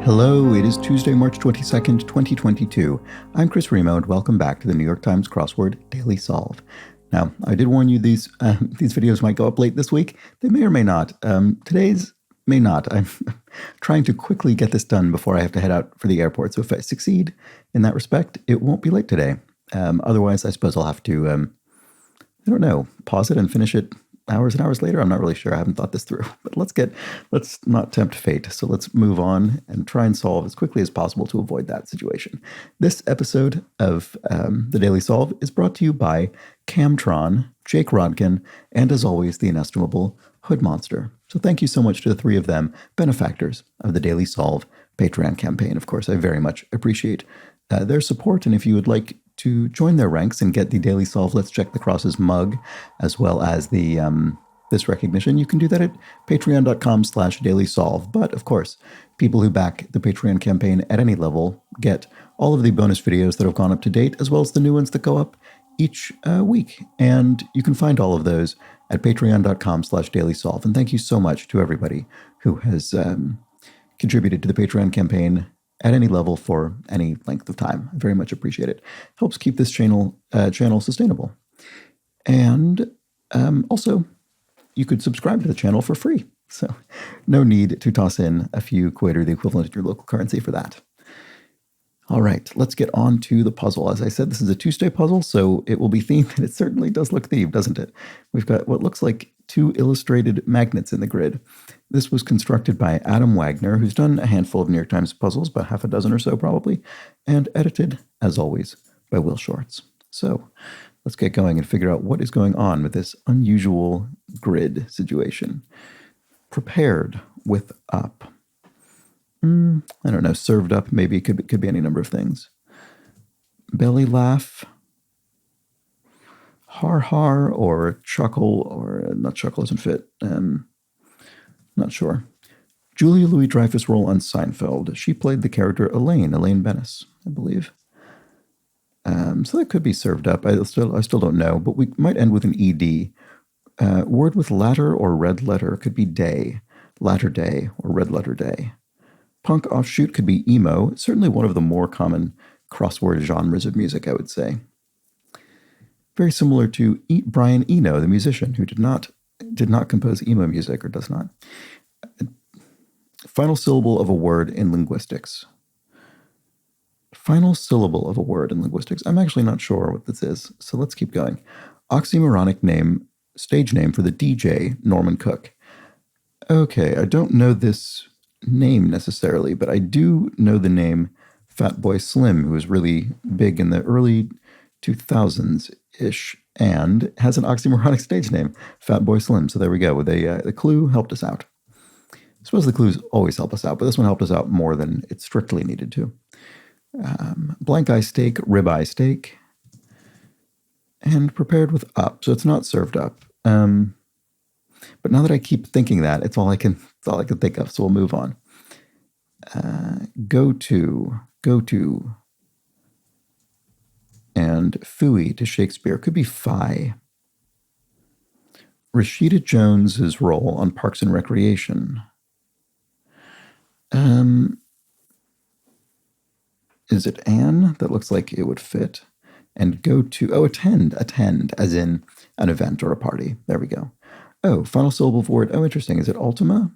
Hello, it is Tuesday, March 22nd, 2022. I'm Chris Remo, and welcome back to the New York Times Crossword Daily Solve. Now, I did warn you these videos might go up late this week. They may or may not. Today's may not. I'm trying to quickly get this done before I have to head out for the airport. So if I succeed in that respect, it won't be late today. Otherwise, I suppose I'll have to, I don't know, pause it and finish it hours and hours later. I'm not really sure. I haven't thought this through. But let's not tempt fate. So let's move on and try and solve as quickly as possible to avoid that situation. This episode of the Daily Solve is brought to you by Camtron, Jake Rodkin, and as always, the inestimable Hood Monster. So thank you so much to the three of them, benefactors of the Daily Solve Patreon campaign. Of course, I very much appreciate their support. And if you would like to join their ranks and get the Daily Solve Let's Check the Crosses mug, as well as the this recognition, you can do that at patreon.com/dailysolve. But of course, people who back the Patreon campaign at any level get all of the bonus videos that have gone up to date, as well as the new ones that go up each week. And you can find all of those at patreon.com/dailysolve. And thank you so much to everybody who has contributed to the Patreon campaign at any level for any length of time. I very much appreciate it. Helps keep this channel sustainable. And also, you could subscribe to the channel for free. So no need to toss in a few quid or the equivalent in your local currency for that. All right, let's get on to the puzzle. As I said, this is a Tuesday puzzle, so it will be themed, and it certainly does look themed, doesn't it? We've got what looks like 2 illustrated magnets in the grid. This was constructed by Adam Wagner, who's done a handful of New York Times puzzles, about half a dozen or so probably, and edited, as always, by Will Shorts. So let's get going and figure out what is going on with this unusual grid situation. Prepared with up. I don't know, served up, maybe could be any number of things. Belly laugh, har har, or chuckle, or not chuckle doesn't fit. Not sure. Julia Louis-Dreyfus role on Seinfeld. She played the character Elaine Bennis, I believe. So that could be served up. I still don't know, but we might end with an ED. Word with latter or red letter could be day, latter day, or red letter day. Punk offshoot could be emo, certainly one of the more common crossword genres of music, I would say. Very similar to Brian Eno, the musician, who did not compose emo music, or does not. Final syllable of a word in linguistics. Final syllable of a word in linguistics. I'm actually not sure what this is, so let's keep going. Oxymoronic name, stage name for the DJ, Norman Cook. Okay, I don't know this name necessarily, but I do know the name Fatboy Slim, who was really big in the early 2000s-ish, and has an oxymoronic stage name, Fatboy Slim. So there we go. The clue helped us out. I suppose the clues always help us out, but this one helped us out more than it strictly needed to. Blank eye steak, ribeye steak, and prepared with up. So it's not served up. But now that I keep thinking that, it's all I can think of. So we'll move on. Go to, and phooey to Shakespeare could be phi. Rashida Jones's role on Parks and Recreation. Is it Anne? That looks like it would fit. And go to, attend, as in an event or a party. There we go. Oh, final syllable of word. Oh, interesting. Is it Ultima?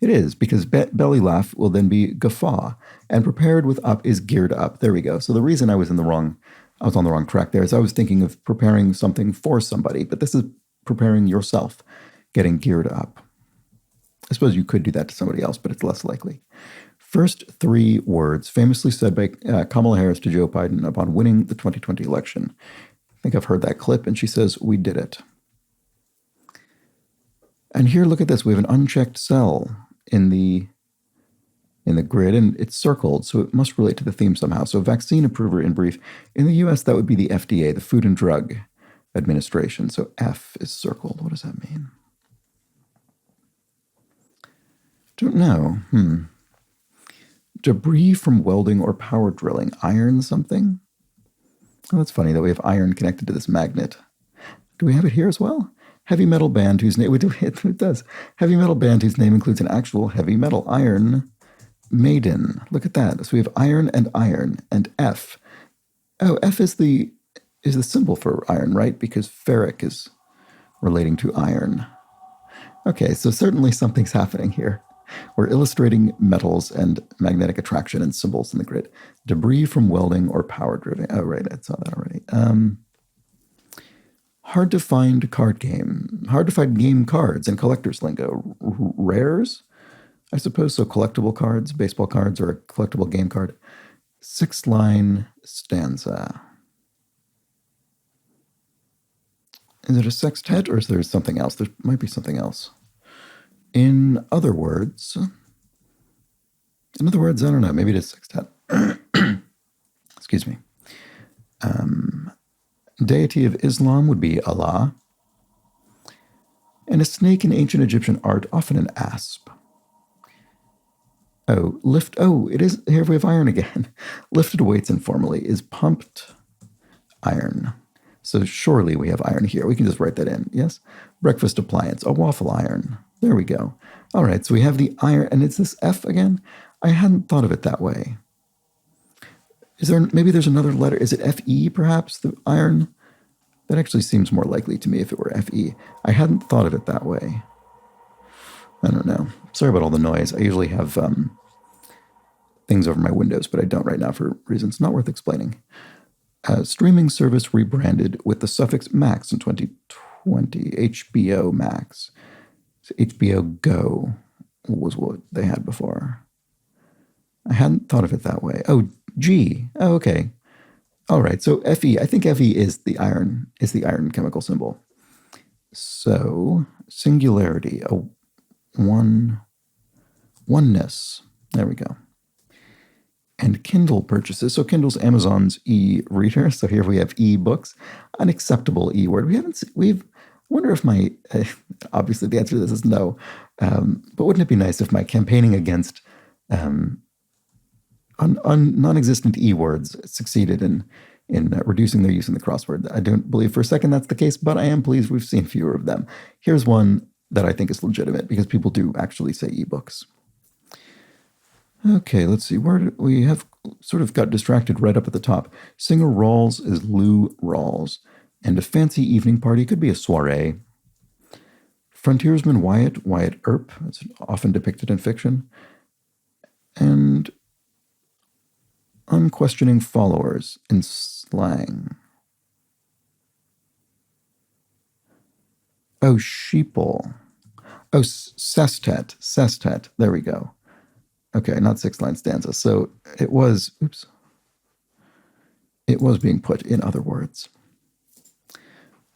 It is, because belly laugh will then be guffaw, and prepared with up is geared up. There we go. So the reason I was on the wrong track there is I was thinking of preparing something for somebody, but this is preparing yourself, getting geared up. I suppose you could do that to somebody else, but it's less likely. First 3 words, famously said by Kamala Harris to Joe Biden upon winning the 2020 election. I think I've heard that clip, and she says, "We did it." And here, look at this. We have an unchecked cell in the grid, and it's circled, so it must relate to the theme somehow. So vaccine approver in brief. In the U.S., that would be the FDA, the Food and Drug Administration. So F is circled. What does that mean? Don't know. Debris from welding or power drilling. Iron something? Oh, that's funny that we have iron connected to this magnet. Do we have it here as well? Heavy metal band whose name... It does. Heavy metal band whose name includes an actual heavy metal. Iron Maiden. Look at that. So we have iron and F. Oh, F is the symbol for iron, right? Because ferric is relating to iron. Okay, so certainly something's happening here. We're illustrating metals and magnetic attraction and symbols in the grid. Debris from welding or power driven. Oh, right, I saw that already. Hard to find card game. Hard to find game cards and collector's lingo. Rares, I suppose. So collectible cards, baseball cards, or a collectible game card. 6-line stanza. Is it a sextet or is there something else? There might be something else. In other words, I don't know. Maybe it is sextet. Excuse me. Deity of Islam would be Allah. And a snake in ancient Egyptian art, often an asp. Oh, lift. Oh, it is. Here we have iron again. Lifted weights informally is pumped iron. So surely we have iron here. We can just write that in. Yes. Breakfast appliance, a waffle iron. There we go. All right. So we have the iron. And it's this F again. I hadn't thought of it that way. Is there, maybe there's another letter. Is it FE perhaps, the iron? That actually seems more likely to me if it were FE. I hadn't thought of it that way. I don't know. Sorry about all the noise. I usually have things over my windows, but I don't right now for reasons not worth explaining. Streaming service rebranded with the suffix Max in 2020. HBO Max. So HBO Go was what they had before. I hadn't thought of it that way. Oh, G. Oh, okay. All right. So Fe. I think Fe is the iron chemical symbol. So singularity, a oneness. There we go. And Kindle purchases. So Kindle's Amazon's e-reader. So here we have e-books, an acceptable e-word. I wonder if my, obviously the answer to this is no, but wouldn't it be nice if my campaigning against non-existent e-words succeeded in reducing their use in the crossword? I don't believe for a second that's the case, but I am pleased we've seen fewer of them. Here's one that I think is legitimate because people do actually say e-books. Okay, let's see. Where we have sort of got distracted right up at the top. Singer Rawls is Lou Rawls. And a fancy evening party could be a soiree. Frontiersman Wyatt Earp. It's often depicted in fiction. And unquestioning followers in slang. Oh, sheeple. Oh, sestet. There we go. Okay, not 6-line stanza. So it was being put in other words.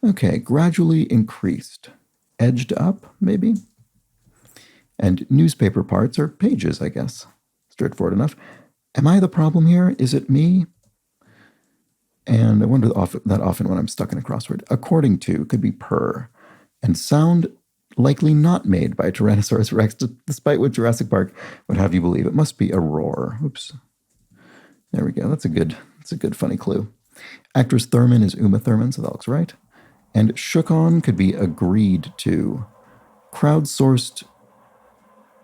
Okay, gradually increased. Edged up, maybe? And newspaper parts are pages, I guess. Straightforward enough. Am I the problem here? Is it me? And I wonder that often when I'm stuck in a crossword. According to could be per. And sound likely not made by Tyrannosaurus Rex, despite what Jurassic Park would have you believe. It must be a roar. Oops. There we go. That's a good funny clue. Actress Thurman is Uma Thurman, so that looks right. And shook on could be agreed to. Crowdsourced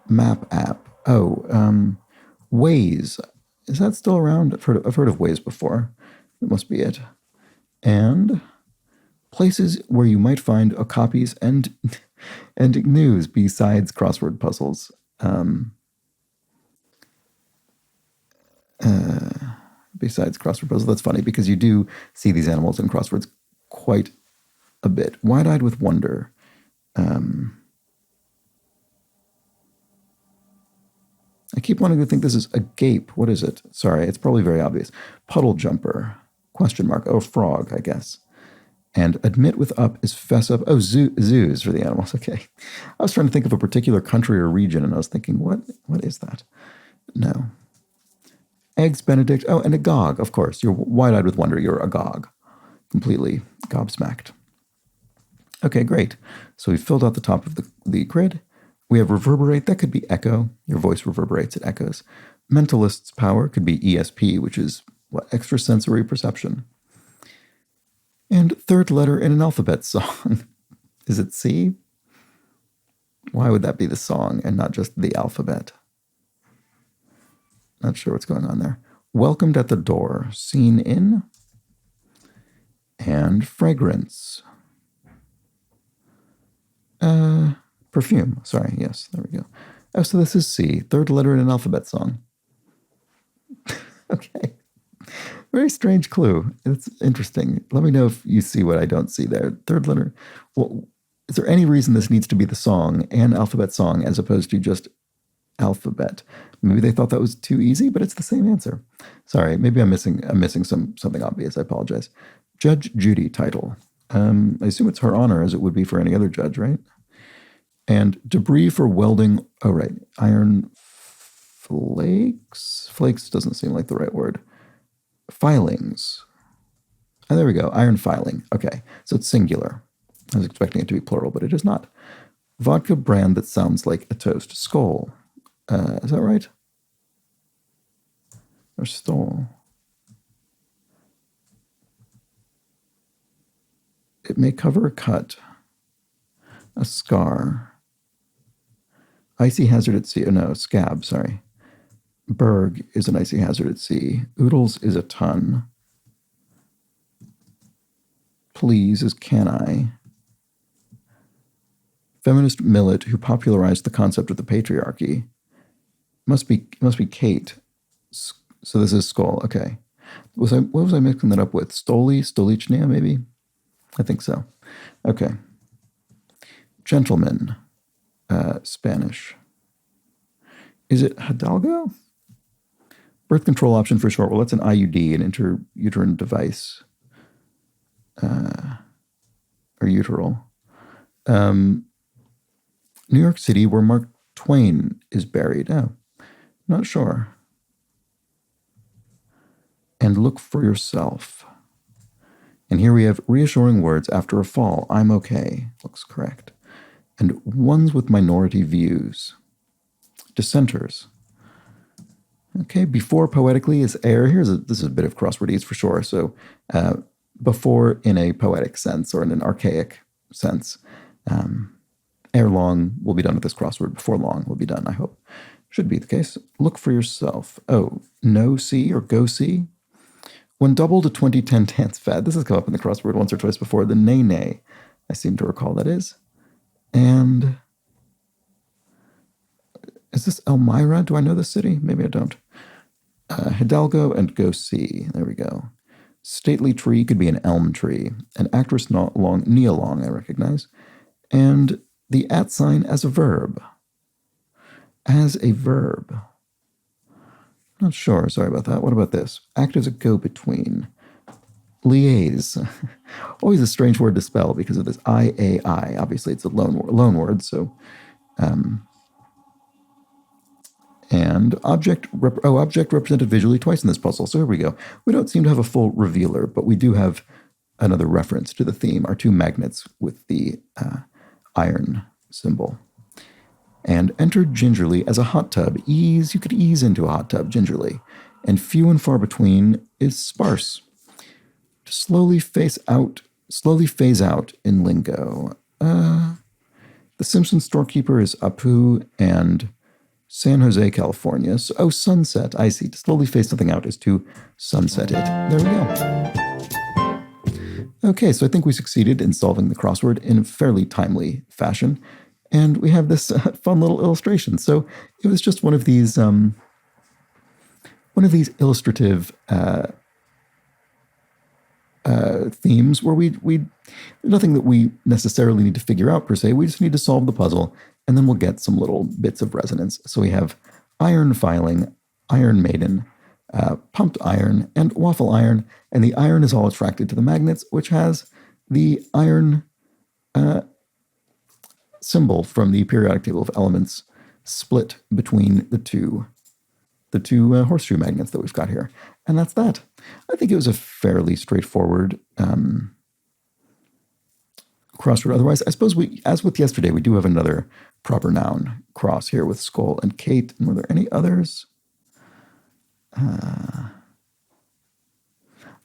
map app. Oh, Waze. Is that still around? I've heard of Waze before. That must be it. And places where you might find copies and news besides crossword puzzles. Besides crossword puzzles. That's funny because you do see these animals in crosswords quite a bit. Wide-eyed with wonder. I keep wanting to think this is a gape. What is it? Sorry, it's probably very obvious. Puddle jumper. Question mark. Oh, frog, I guess. And admit with up is fess up. Oh, zoos for the animals. Okay. I was trying to think of a particular country or region, and I was thinking, what is that? No. Eggs Benedict. Oh, and agog, of course. You're wide-eyed with wonder. You're agog. Completely gobsmacked. Okay, great. So we've filled out the top of the grid. We have reverberate. That could be echo. Your voice reverberates. It echoes. Mentalist's power could be ESP, which is extrasensory perception. And third letter in an alphabet song Is it C? Why would that be the song and not just the alphabet? Not sure what's going on there. Welcomed at the door, seen in, and fragrance. Perfume. Sorry, yes, there we go. Oh, so this is C, third letter in an alphabet song. Okay. Very strange clue. It's interesting. Let me know if you see what I don't see there. Third letter. Well, is there any reason this needs to be the song and alphabet song as opposed to just alphabet? Maybe they thought that was too easy, but it's the same answer. Sorry, maybe I'm missing something obvious. I apologize. Judge Judy title. I assume it's her honor, as it would be for any other judge, right? And debris for welding. Oh, right. Iron flakes. Flakes doesn't seem like the right word. Filings. Oh, there we go. Iron filing. Okay, so it's singular. I was expecting it to be plural, but it is not. Vodka brand that sounds like a toast. Skol. Is that right? Or stole? It may cover a cut, a scar. Icy hazard at sea. Oh, no, scab, sorry. Berg is an icy hazard at sea. Oodles is a ton. Please is can I. Feminist millet who popularized the concept of the patriarchy. Must be Kate. So this is skull. Okay. What was I mixing that up with? Stolichnia, maybe? I think so. Okay. Gentleman. Spanish. Is it Hidalgo? Birth control option for short. Well, that's an IUD, an intrauterine device. Or uteral. New York City, where Mark Twain is buried. Oh, not sure. And look for yourself. And here we have reassuring words after a fall. I'm okay. Looks correct. And ones with minority views. Dissenters. Okay, before poetically is air. This is a bit of crosswordese for sure. So before in a poetic sense or in an archaic sense. Ere long, we'll be done with this crossword. Before long, we'll be done, I hope. Should be the case. Look for yourself. Oh, no see or go see. When doubled a 2010 dance fad. This has come up in the crossword once or twice before. The nay nay, I seem to recall that is. And is this Elmira? Do I know the city? Maybe I don't. Hidalgo and go see. There we go. Stately tree could be an elm tree. An actress Nia Long, I recognize. And the at sign as a verb. As a verb. Not sure. Sorry about that. What about this? Act as a go-between. Liaise. Always a strange word to spell because of this I-A-I. Obviously, it's a loan word, so... and object represented visually twice in this puzzle. So here we go. We don't seem to have a full revealer, but we do have another reference to the theme. Our two magnets with the iron symbol. And enter gingerly as a hot tub. Ease, you could ease into a hot tub gingerly. And few and far between is sparse. To slowly phase out in lingo. The Simpsons storekeeper is Apu and San Jose, California. So, sunset. I see. To slowly phase something out is to sunset it. There we go. Okay, so I think we succeeded in solving the crossword in a fairly timely fashion. And we have this fun little illustration. So it was just one of these illustrative themes where we nothing that we necessarily need to figure out per se. We just need to solve the puzzle, and then we'll get some little bits of resonance. So we have iron filing, iron maiden, pumped iron, and waffle iron, and the iron is all attracted to the magnets, which has the iron symbol from the periodic table of elements split between the two horseshoe magnets that we've got here. And that's that. I think it was a fairly straightforward crossword. Otherwise, I suppose as with yesterday, we do have another proper noun cross here with Skull and Kate. And were there any others?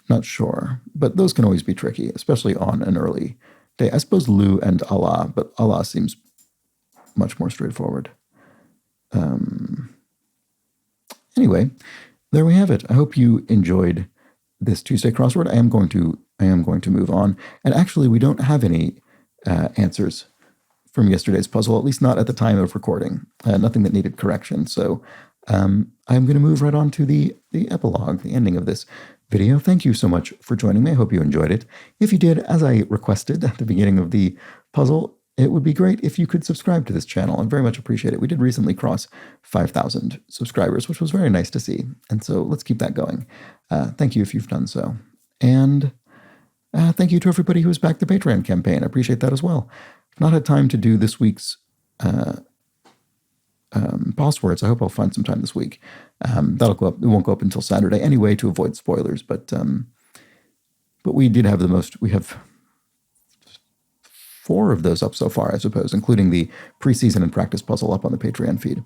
Not sure. But those can always be tricky, especially on an early day. I suppose Lu and Allah, but Allah seems much more straightforward. Anyway, there we have it. I hope you enjoyed this Tuesday crossword. I am going to move on. And actually, we don't have any answers from yesterday's puzzle, at least not at the time of recording. Nothing that needed correction. So I'm going to move right on to the epilogue, the ending of this video. Thank you so much for joining me. I hope you enjoyed it. If you did, as I requested at the beginning of the puzzle, it would be great if you could subscribe to this channel. I'd very much appreciate it. We did recently cross 5,000 subscribers, which was very nice to see. And so let's keep that going. Thank you if you've done so. And thank you to everybody who has backed the Patreon campaign. I appreciate that as well. I've not had time to do this week's Crosswords. I hope I'll find some time this week. That'll go up. It won't go up until Saturday anyway to avoid spoilers. But we did have the most. We have 4 of those up so far, I suppose, including the preseason and practice puzzle up on the Patreon feed.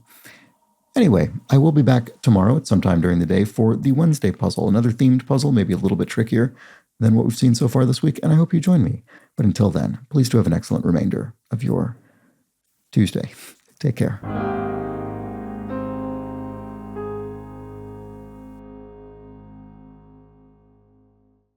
Anyway, I will be back tomorrow at some time during the day for the Wednesday puzzle, another themed puzzle, maybe a little bit trickier than what we've seen so far this week, and I hope you join me. But until then, please do have an excellent remainder of your Tuesday. Take care.